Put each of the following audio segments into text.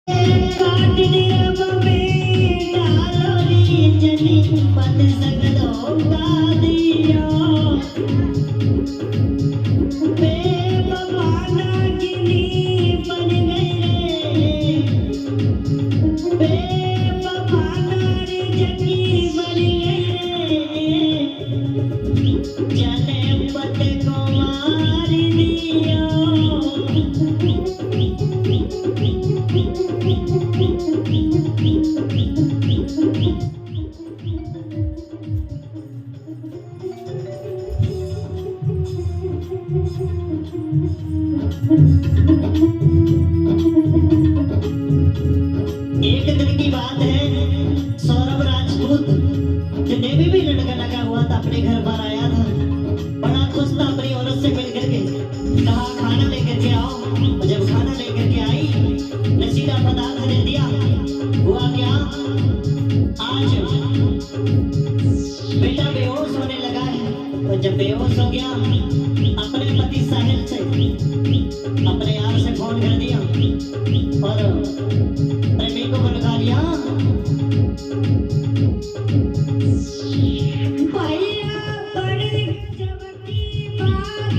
एक दिन की बात है, सौरभ राजपूत जो नेवी में लड़का लगा हुआ था अपने घर पर आया था। बड़ा खुश था अपनी औरत से मिल करके। कहा खाना लेकर के आओ। और जब खाना लेकर के आई, नशीला पदार्थ दे दिया। हुआ क्या, आज बेटा बेहोश होने लगा है। और जब बेहोश हो गया, अपने पति साहिल से, अपने यार से फोन कर दिया और प्रेमी को बुला लिया। भैया बड़ी गजब की बात,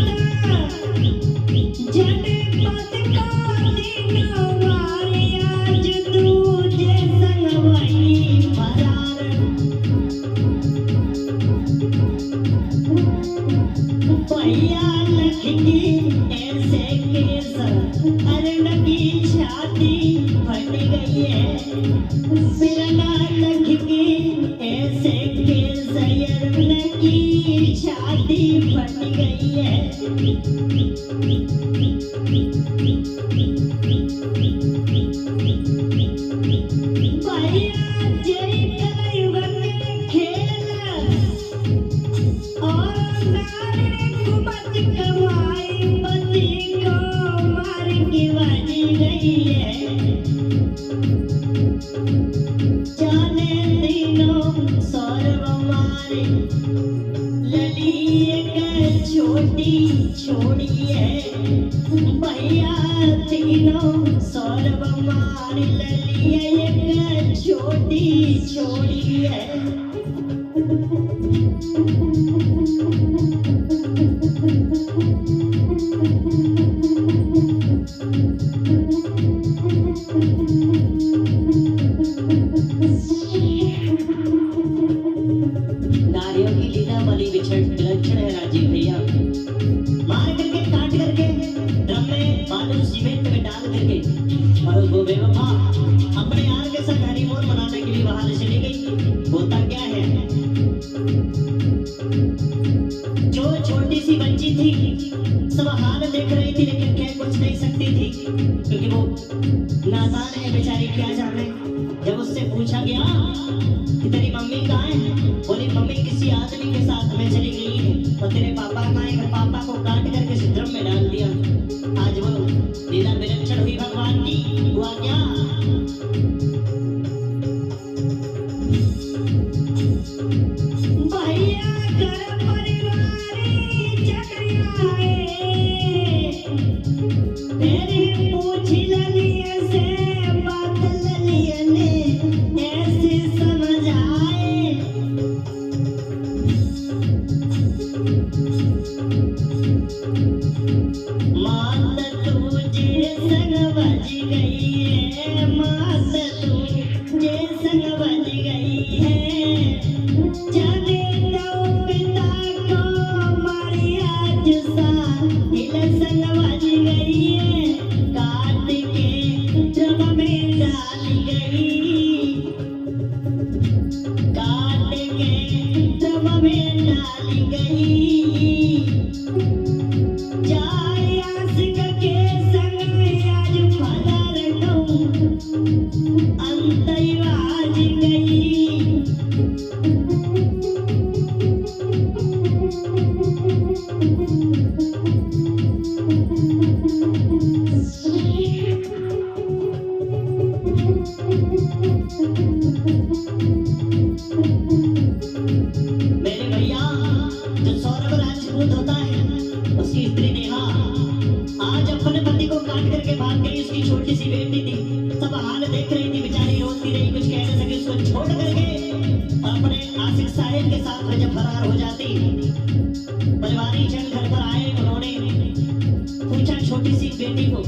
जनपद का दिनवार आज दूजे संग वही फरार। भैया लखी ऐसे केस, अरुण की छाती फट गई है। बिरला लखी ऐसे केस, अरुण की छाती फट गई है। भैया जय कलयुग के खेल और कमाई पति को मार के बाजी गई है। जाने दिनों सौरभ मारे लली एक छोटी छोड़ी है। भैया तीनों सौरभ मारे लली एक छोटी छोड़ी है। नारियों की लीला बड़ी विलक्षण है राजीव भैया। मार करके काट करके ड्रम में बालू सीमेंट में डाल करके और वो बेवफा अपने यार के साथ हनीमून मनाने के लिए बाहर चली गई। होता क्या है, जो छोटी सी बच्ची थी सब हाल देख रही थी, लेकिन कह कुछ नहीं सकती थी क्योंकि वो नादान है बेचारी, क्या जाने। जब उससे पूछा गया कि तेरी मम्मी कहाँ है, बोली मम्मी किसी आदमी के साथ में चली गई है। और तेरे पापा कहाँ है, पापा को काट करके ड्रम में डाल दिया। आज वो लीला विलक्षण हुई भगवान की। हुआ क्या, भैया घर परिवारी चकरियाए, तेरी पूछ ललिया से बात ललिया ने ऐसे समझ आए। मात तुझे संग बज गई है। हाल देख रही थी, बेचारी रोती रही, कुछ कह नहीं सकी। उसको छोड़ करके अपने आशिक साहिल के साथ में जब फरार हो जाती, परिवारी जन घर पर आए। उन्होंने पूछा छोटी सी बेटी को,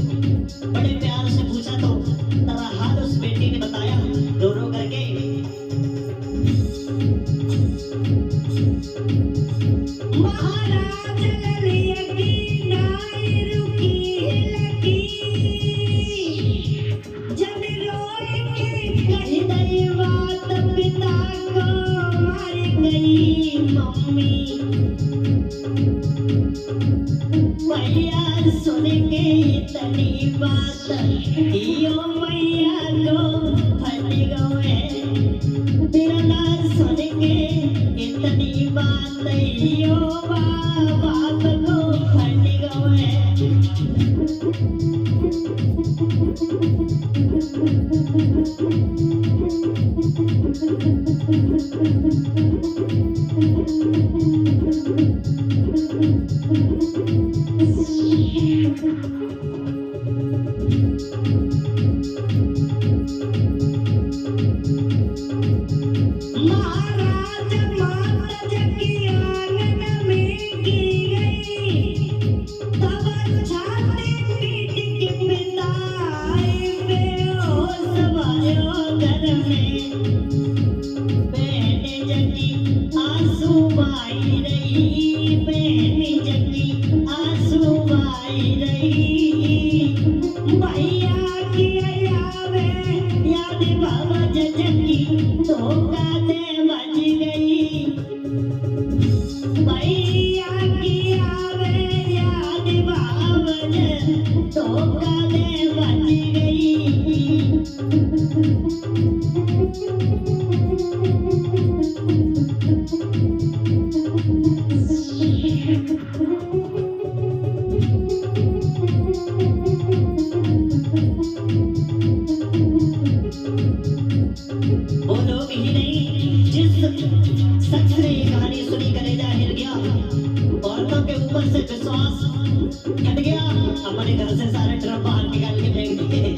बड़े प्यार से पूछा तो सारा हाल उस बेटी ने बताया रो रो करके। महाराज ललिया की नाई रुकी लगी, जब रोए के कही गई बात पिता को मार गई मम्मी। भैया सुनेंगे इतनी बात, यो मैया को फट गए। तेरा ना सुनेंगे इतनी बात, यो बाप को फट गए। महाराज माता जगी आंगन में गिर गई, तब छाती पीट के पिताई बेहोश भयो घर में। बहन जगी आंसू बहाई रही, बहन जगी आंसू बहाई रही। भैया की आवे याद बाबा जगी धोखा दे बच गई। भैया की आवे याद बाबा धोखा दे बच गई। वो लोग ही नहीं, जिस शख्स ने ये कहानी सुनी कलेजा हिल गया, औरतों के ऊपर से विश्वास हट गया, अपने घर से सारे ड्रम बाहर निकाल के फेंक दिए।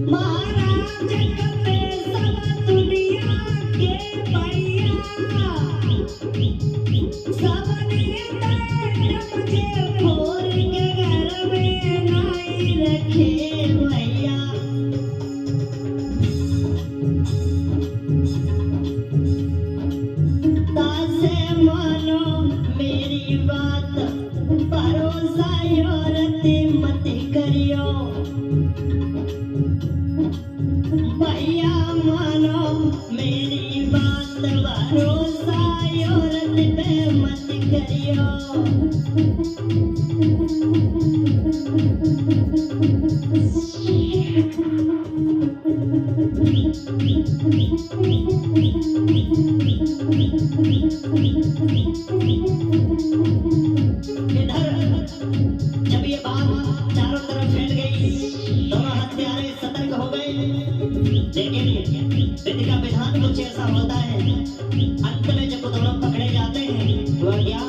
महाराज कपे सब दुनिया के भैया, सब मुझे फोर के घर में नाई रखे भैया। तासे मानो मेरी बात, भरोसा औरत मत करियो। भैया मानो मेरी बात, भरोसा औरत पे मत करियो। इधर जब ये बात चारों तरफ फैल गई, दोनों हत्यारे सतर्क हो गए। लेकिन विधि का विधान कुछ ऐसा होता है, अंत में जब दोनों पकड़े जाते हैं, हुआ क्या?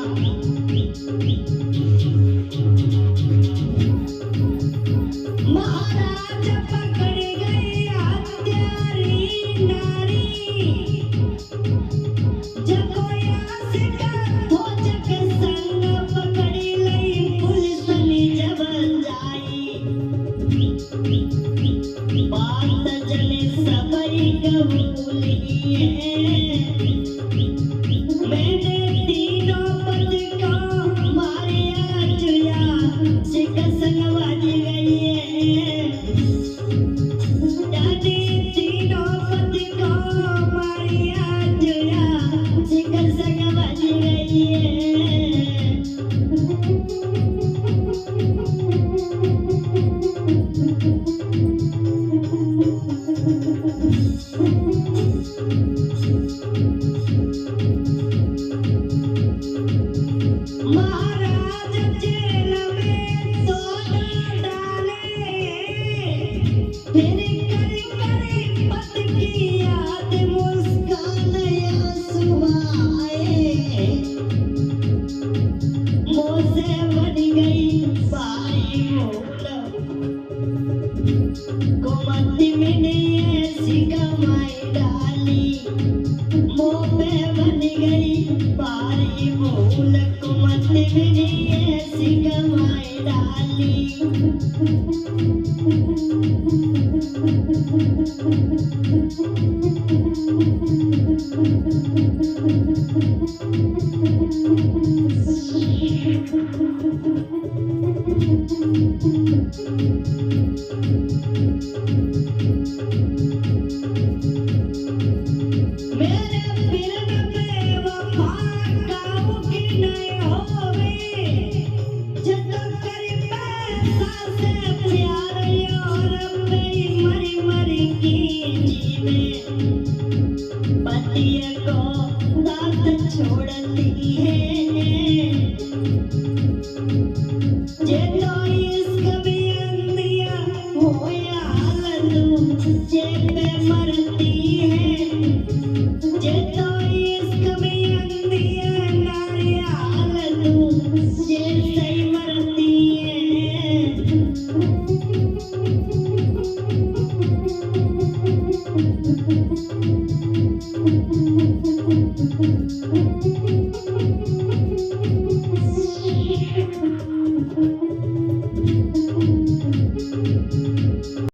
महाराज पकड़ गए हत्यारी नारी, जकोया से ध्वज के संग पकड़ी लई पुलिस जब जाई। बात जने सबई कबूलिए, मैंने तीनों पद को मारिया जुया, सिक संग बज गई है। दादी तीनों पद को मारिया जुया, सिक संग बज गई है। महाराज जेल में सोना डाले, फिर करी करी पत की याद मुस्कान आंसू आए। लकुमत भी नहीं ऐसी कमाई डाली। मेरे फिल्म में वफा काऊ की नहीं होवे, जतो करी पैसा से प्यार और मेरी मरी मरी की जीवे। पतिया को दांत छोड़ती है, जे तो इश्क भी अंधिया होया हालत जे पे मरती है। जे तो इश्क में अंधिया नारिया हालत जे सही मरती है।